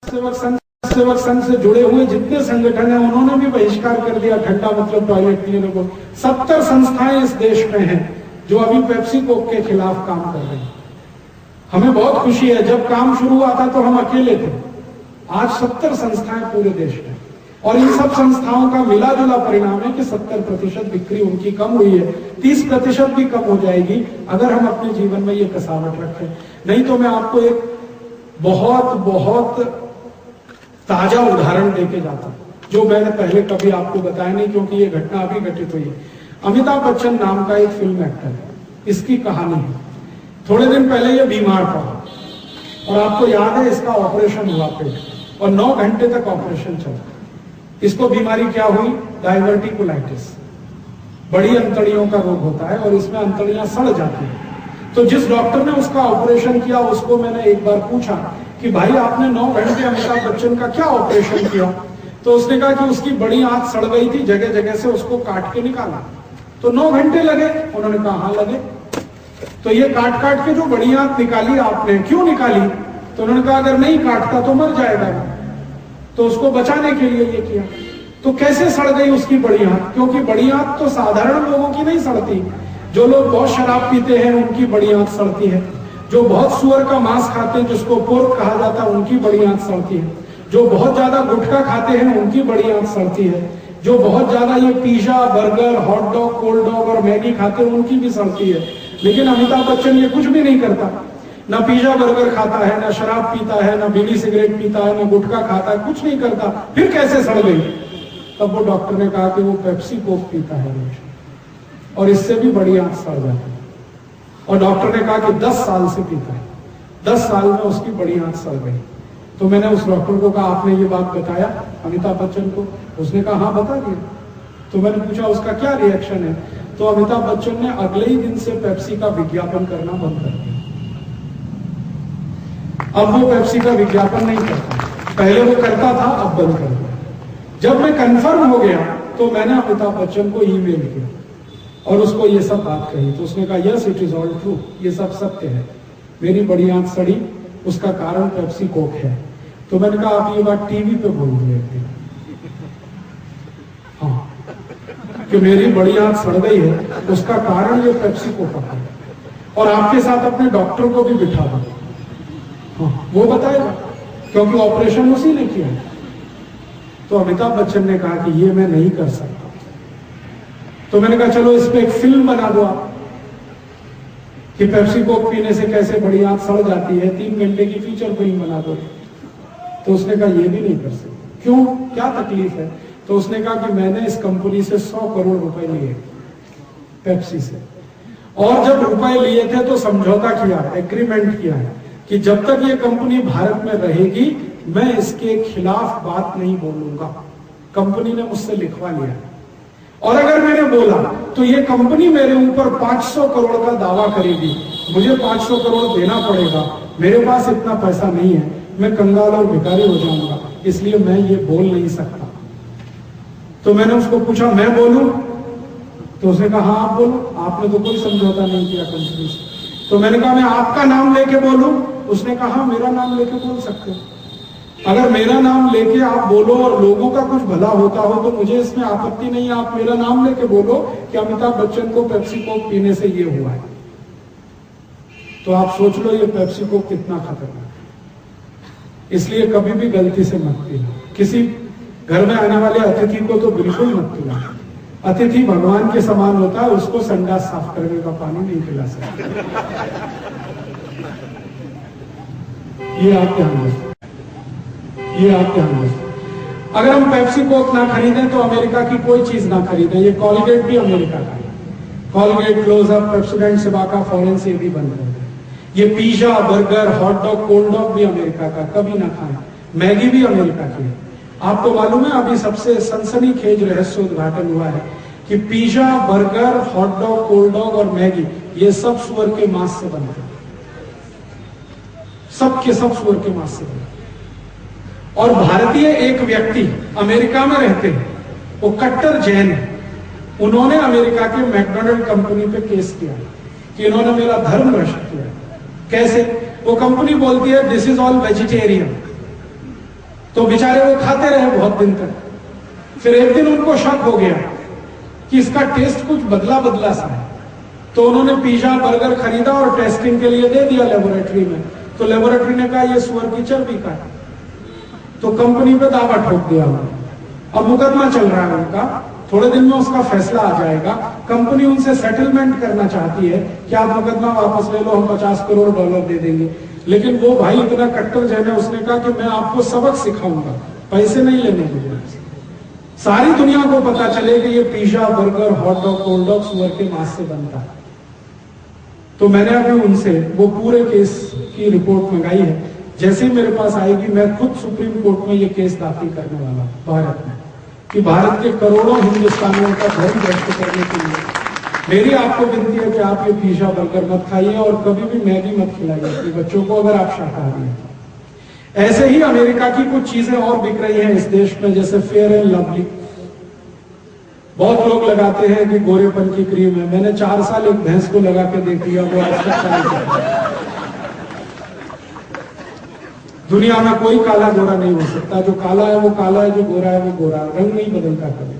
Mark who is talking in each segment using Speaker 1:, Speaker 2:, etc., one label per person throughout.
Speaker 1: सेवक संघ से जुड़े हुए जितने संगठन हैं उन्होंने भी बहिष्कार कर दिया ठंडा मतलब टॉयलेट पीने को। 70 संस्थाएं इस देश में हैं जो अभी पेप्सी कोक के खिलाफ काम कर रही हैं। हमें बहुत खुशी है, जब काम शुरू हुआ था तो हम अकेले थे, आज 70 संस्थाएं पूरे देश में, और इन सब संस्थाओं का मिला जुला परिणाम है कि 70% बिक्री उनकी कम हुई है, 30% भी कम हो जाएगी अगर हम अपने जीवन में ये कसावट रखें। नहीं तो मैं आपको एक बहुत बहुत ताजा उदाहरण देके जाता हूं जो मैंने पहले कभी आपको बताया नहीं, क्योंकि ये घटना अभी घटित हुई है। अमिताभ बच्चन नाम का एक फिल्म एक्टर है, इसकी कहानी है। थोड़े दिन पहले ये बीमार पड़ा और आपको याद है इसका ऑपरेशन हुआ पेट, और 9 घंटे तक ऑपरेशन चला। इसको बीमारी क्या हुई? डायवर्टिकुलाइटिस, बड़ी अंतड़ियों का रोग होता है और इसमें अंतड़ियां सड़ जाती है। तो जिस डॉक्टर ने उसका ऑपरेशन किया उसको मैंने एक बार पूछा कि भाई आपने 9 घंटे अमिताभ बच्चन का क्या ऑपरेशन किया? तो उसने कहा कि उसकी बड़ी आंत सड़ गई थी, जगह जगह से उसको काट के निकाला, तो 9 घंटे लगे। उन्होंने कहा हाँ लगे। तो ये काट काट के जो बड़ी आंत निकाली आपने, क्यों निकाली? तो उन्होंने कहा अगर नहीं काटता तो मर जाएगा, तो उसको बचाने के लिए ये किया। तो कैसे सड़ गई उसकी बड़ी आंत? क्योंकि बड़ी आंत तो साधारण लोगों की नहीं सड़ती, जो लोग बहुत शराब पीते हैं उनकी बड़ी आंत सड़ती है, जो बहुत सुअर का मांस खाते हैं जिसको पोर्क कहा जाता है उनकी बड़ी आंत सड़ती है, जो बहुत ज्यादा गुटखा खाते हैं उनकी बड़ी आंत सड़ती है, जो बहुत ज्यादा ये pizza burger hot dog cold dog और मैगी खाते हैं उनकी भी सड़ती है। लेकिन अमिताभ बच्चन ये कुछ भी नहीं करता, ना पिज्जा बर्गर खाता है, ना शराब पीता है, ना बीड़ी सिगरेट पीता है, ना गुटखा खाता है, कुछ नहीं करता, फिर कैसे सड़ गई? तब वो डॉक्टर ने कहा कि वो पेप्सी कोक पीता है रोज और इससे भी बड़ी आंत सड़ जाती है। और डॉक्टर ने कहा कि 10 साल से पीता है, 10 साल में उसकी बड़ी आंत सड़ गई। तो मैंने उस डॉक्टर को कहा आपने ये बात बताया अमिताभ बच्चन को? उसने कहा हाँ बता दिया। तो मैंने पूछा उसका क्या रिएक्शन है? तो अमिताभ बच्चन ने अगले ही दिन से पेप्सी का विज्ञापन करना बंद कर दिया। अब वो पेप्सी का विज्ञापन नहीं करता, पहले वो करता था, अब बंद कर दिया। जब मैं कंफर्म हो गया तो मैंने अमिताभ बच्चन को ईमेल किया और उसको ये सब बात कही। तो उसने कहा yes it is all true, ये सब सत्य है, मेरी बड़ी आंत सड़ी, उसका कारण पेप्सी कोक है। तो मैंने कहा आप ये बात टीवी पे बोल दिए थे, हाँ, कि मेरी बड़ी आंत सड़ गई है, उसका कारण ये पेप्सी कोक है, और आपके साथ अपने डॉक्टर को भी बिठा दो, हाँ, वो बताएगा, क्योंकि ऑपरेशन उसी ने किया। तो अमिताभ बच्चन ने कहा कि ये मैं नहीं कर सकता। तो मैंने कहा चलो इस पे एक फिल्म बना दो आप, कि पेप्सी कोक पीने से कैसे बड़ी आंत सड़ जाती है, 3 घंटे की फीचर फिल्म बना दो। तो उसने कहा ये भी नहीं कर सकते। क्यों, क्या तकलीफ है? तो उसने कहा कि मैंने इस कंपनी से 100 करोड़ रुपए लिए पेप्सी से, और जब रुपए लिए थे तो समझौता किया, एग्रीमेंट किया है कि जब तक ये कंपनी भारत में रहेगी मैं इसके खिलाफ बात नहीं बोलूंगा। कंपनी ने मुझसे लिखवा लिया, और अगर मैंने बोला तो ये कंपनी मेरे ऊपर 500 करोड़ का दावा करेगी, मुझे 500 करोड़ देना पड़ेगा, मेरे पास इतना पैसा नहीं है, मैं कंगाल और भिखारी हो जाऊंगा, इसलिए मैं ये बोल नहीं सकता। तो मैंने उसको पूछा मैं बोलूं? तो उसने कहा हाँ आप बोलो, आपने तो कोई समझौता नहीं किया कंपनी से। तो मैंने कहा मैं आपका नाम लेके बोलूं? उसने कहा मेरा नाम लेके बोल सकते हो, अगर मेरा नाम लेके आप बोलो और लोगों का कुछ भला होता हो तो मुझे इसमें आपत्ति नहीं है, आप मेरा नाम लेके बोलो कि अमिताभ बच्चन को पेप्सी कोक पीने से ये हुआ है। तो आप सोच लो ये पेप्सी कोक कितना खतरनाक है। इसलिए कभी भी गलती से मत पीना, किसी घर में आने वाले अतिथि को तो बिल्कुल मत पीना। अतिथि भगवान के समान होता है, उसको संडास साफ करने का पानी नहीं पिला सकते। ये आप ध्यान रखें, ये आप ध्यान रखें। अगर हम पेप्सी कोक ना खरीदें तो अमेरिका की कोई चीज ना खरीदें। ये कॉलगेट भी अमेरिका का है, कॉलगेट, क्लोजअप, पेप्सोडेंट, सिबाका, फॉरेंस, ये भी बंद कर दें। ये pizza burger hot dog cold dog भी अमेरिका का, कभी ना खाएं। मैगी भी अमेरिका की है। आपको मालूम है अभी सबसे सनसनीखेज रहस्य उद्घाटन हुआ है कि pizza burger hot dog cold dog और मैगी ये सब सुअर के मांस से बनते हैं, सब के सब सुअर के मांस से बनते हैं। और भारतीय एक व्यक्ति अमेरिका में रहते हैं, वो कट्टर जैन है, उन्होंने अमेरिका के मैकडोनल्ड कंपनी पे केस किया कि इन्होंने मेरा धर्म भ्रष्ट किया। कैसे? वो कंपनी बोलती है दिस इज ऑल वेजिटेरियन, तो बेचारे वो खाते रहे बहुत दिन तक। फिर एक दिन उनको शक हो गया कि इसका टेस्ट कुछ बदला बदला सा है, तो उन्होंने पिज्जा बर्गर खरीदा और टेस्टिंग के लिए दे दिया लेबोरेटरी में। तो लेबोरेटरी ने कहा ये सुअर की चर्बी का है, तो कंपनी पे दावा ठोक दिया उन्होंने। अब मुकदमा चल रहा है उनका, थोड़े दिन में उसका फैसला आ जाएगा। कंपनी उनसे सेटलमेंट करना चाहती है कि आप मुकदमा वापस ले लो, हम $50 करोड़ दे देंगे। लेकिन वो भाई इतना कट्टर जैन है, उसने कहा कि मैं आपको सबक सिखाऊंगा, पैसे नहीं लेने मुझे। सारी दुनिया को पता चले कि ये pizza burger hot dog cold dog सुअर के मांस से बनता है। तो मैंने अभी उनसे वो पूरे केस की रिपोर्ट मंगाई है। जैसे ही मेरे पास आएगी मैं खुद सुप्रीम कोर्ट में ये केस दाखिल करने वाला हूं भारत में, कि भारत के करोड़ों हिंदुस्तानियों का धर्म भ्रष्ट करने के लिए मेरी आपको विनती है कि आप ये पिज्जा बर्गर मत खाइए और कभी भी मैगी मत खिलाइए अपने बच्चों को, अगर आप शाकाहारी हैं। ऐसे ही अमेरिका की कुछ चीजें और बिक रही हैं इस देश में, जैसे फेयर एंड लवली। बहुत लोग लगाते हैं कि गोरेपन की क्रीम है। मैंने 4 साल एक भैंस को लगा के देख लिया, वो आज तक नहीं। दुनिया में कोई काला गोरा नहीं हो सकता, जो काला है वो काला है, जो गोरा है वो गोरा है, रंग नहीं बदलता कभी।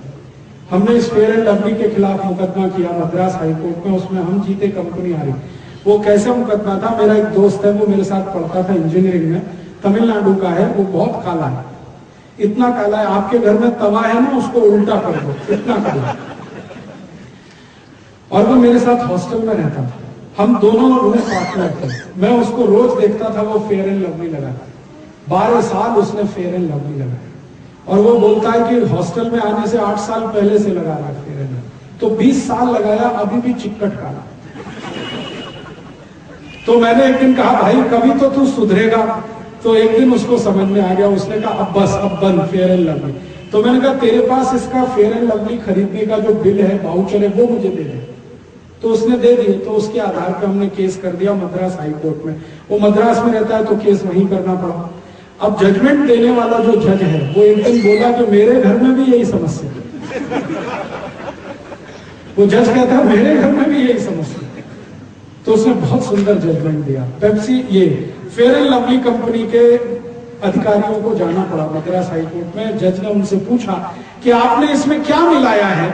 Speaker 1: हमने इस फेयर एंड लवली के खिलाफ मुकदमा किया मद्रास हाईकोर्ट में, उसमें हम जीते, कंपनी हारी। वो कैसे मुकदमा था, मेरा एक दोस्त है, वो मेरे साथ पढ़ता था इंजीनियरिंग में, तमिलनाडु का है, वो बहुत काला है, इतना काला है आपके घर में तवा है ना उसको उल्टा कर दो, इतना काला। और वो मेरे साथ हॉस्टल में रहता था, हम दोनों रूम पार्टनर थे। मैं उसको रोज देखता था वो फेयर एंड लवली लगाता, 12 साल उसने फेयर एंड लवली लगाया। और वो बोलता है कि हॉस्टल में आने से 8 साल पहले से लगा रहा है फेयर एंड लवली, तो 20 साल लगाया, अभी भी चिक्कट काला। तो मैंने एक दिन कहा भाई कभी तो तू सुधरेगा। तो एक दिन उसको समझ में आ गया, उसने कहा अब बस, अब बंद फेयर एंड लवली। तो मैंने कहा तेरे पास इसका फेयर एंड लवली खरीदने का जो बिल है, वाउचर है, वो मुझे दे दे। तो उसने दे दिए। तो उसके आधार पर हमने केस कर दिया मद्रास हाई कोर्ट में। वो मद्रास में रहता है तो केस वहीं करना पड़ा। अब जजमेंट देने वाला जो जज है वो एक दिन बोला कि मेरे घर में भी यही समस्या है। वो जज कहता है मेरे घर में भी यही समस्या है। तो उसने बहुत सुंदर जजमेंट दिया। पेप्सी, ये फेयर एंड लवली कंपनी के अधिकारियों को जाना पड़ा मद्रास हाई कोर्ट में। जज ने उनसे पूछा कि आपने इसमें क्या मिलाया है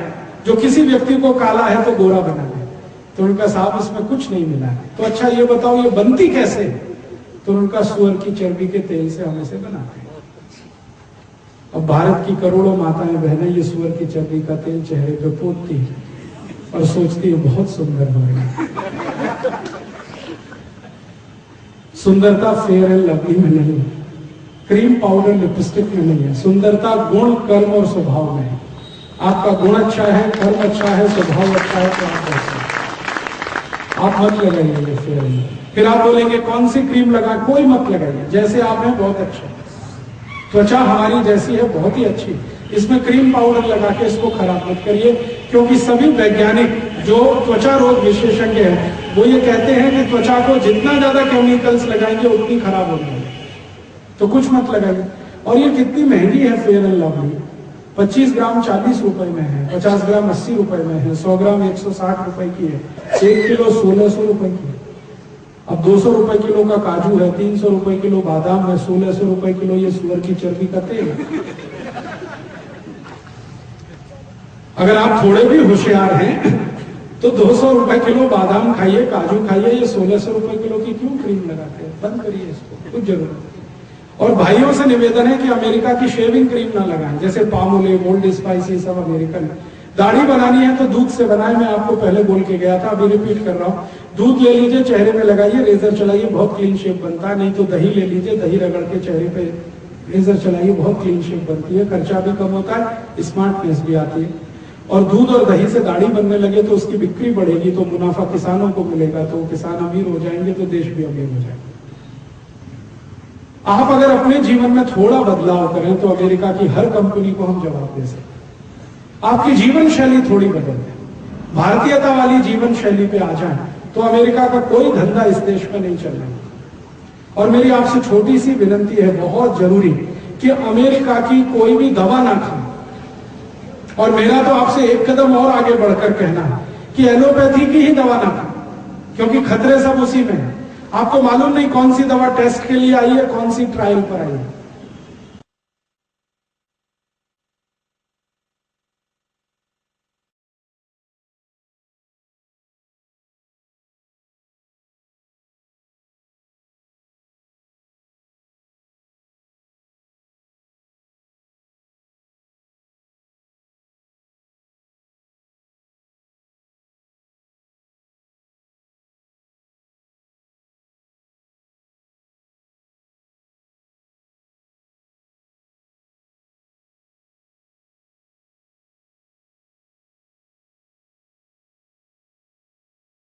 Speaker 1: जो किसी व्यक्ति को काला है तो गोरा बना दे। तो उनका साहब इसमें कुछ नहीं मिला है। तो अच्छा ये बताओ ये बनती कैसे? तो उनका सुअर की चर्बी के तेल से हम इसे बनाते हैं। अब भारत की करोड़ों माताएं बहनें ये सुअर की चर्बी का तेल चेहरे पे पोतती है और सोचती है बहुत सुंदर बनेगा। सुंदरता फेयर एंड लवली में नहीं, क्रीम पाउडर लिपस्टिक में नहीं है। सुंदरता गुण, कर्म और स्वभाव में है। आपका गुण अच्छा है, कर्म अच्छा है, स्वभाव अच्छा है तो आप ऐसे आप मत लगाइए ये फेयर एंड। फिर आप बोलेंगे कौन सी क्रीम लगा, कोई मत लगाइए, जैसे आप हैं बहुत अच्छा। त्वचा हमारी जैसी है बहुत ही अच्छी, इसमें क्रीम पाउडर लगा के इसको खराब मत करिए। क्योंकि सभी वैज्ञानिक जो त्वचा रोग विशेषज्ञ हैं वो ये कहते हैं कि त्वचा को जितना ज्यादा केमिकल्स लगाएंगे उतनी खराब होगी, तो कुछ मत लगाइए। और ये कितनी महंगी है फेयर एंड लवली, 25 ग्राम 40 रुपए में है, 50 ग्राम 80 रुपए में है, 100 ग्राम 160 रुपए की है, 1 किलो 1600 रुपए की है। अब 200 रुपए किलो का काजू है, 300 रुपए किलो बादाम है, 1600 रुपए किलो ये सुअर की चर्बी का तेल है। अगर आप थोड़े भी होशियार हैं तो 200 रुपए किलो बादाम खाइए, काजू खाइए, ये 1600 रुपए किलो की क्यों क्रीम लगाते हैं? बंद करिए इसको, कुछ जरूरत नहीं। और भाइयों से निवेदन है कि अमेरिका की शेविंग क्रीम ना लगाएं, जैसे पामोलिव, ओल्ड स्पाइस, ये सब अमेरिकन। दाढ़ी बनानी है तो दूध से बनाए, मैं आपको पहले बोल के गया था, अभी रिपीट कर रहा हूँ। दूध ले लीजिए, चेहरे पे लगाइए, रेजर चलाइए, बहुत क्लीन शेप बनता है। नहीं तो दही ले लीजिए, दही रगड़ के चेहरे पे रेजर चलाइए, बहुत क्लीन शेप बनती है, खर्चा भी कम होता है, स्मार्टनेस भी आती है। और दूध और दही से दाढ़ी बनने लगे तो उसकी बिक्री बढ़ेगी, तो मुनाफा किसानों को मिलेगा, तो किसान अमीर हो जाएंगे तो देश भी अमीर हो जाएगा। आप अगर अपने जीवन में थोड़ा बदलाव करें तो अमेरिका की हर कंपनी को हम जवाब दे सकते। आपकी जीवन शैली थोड़ी बदल दे, भारतीयता वाली जीवन शैली पे आ जाए तो अमेरिका का कोई धंधा इस देश में नहीं चलेगा। और मेरी आपसे छोटी सी विनती है, बहुत जरूरी, कि अमेरिका की कोई भी दवा ना खाएं। और मेरा तो आपसे एक कदम और आगे बढ़कर कहना है कि एलोपैथी की ही दवा ना खाएं, क्योंकि खतरे सब उसी में है। आपको मालूम नहीं कौन सी दवा टेस्ट के लिए आई है, कौन सी ट्रायल पर आई है।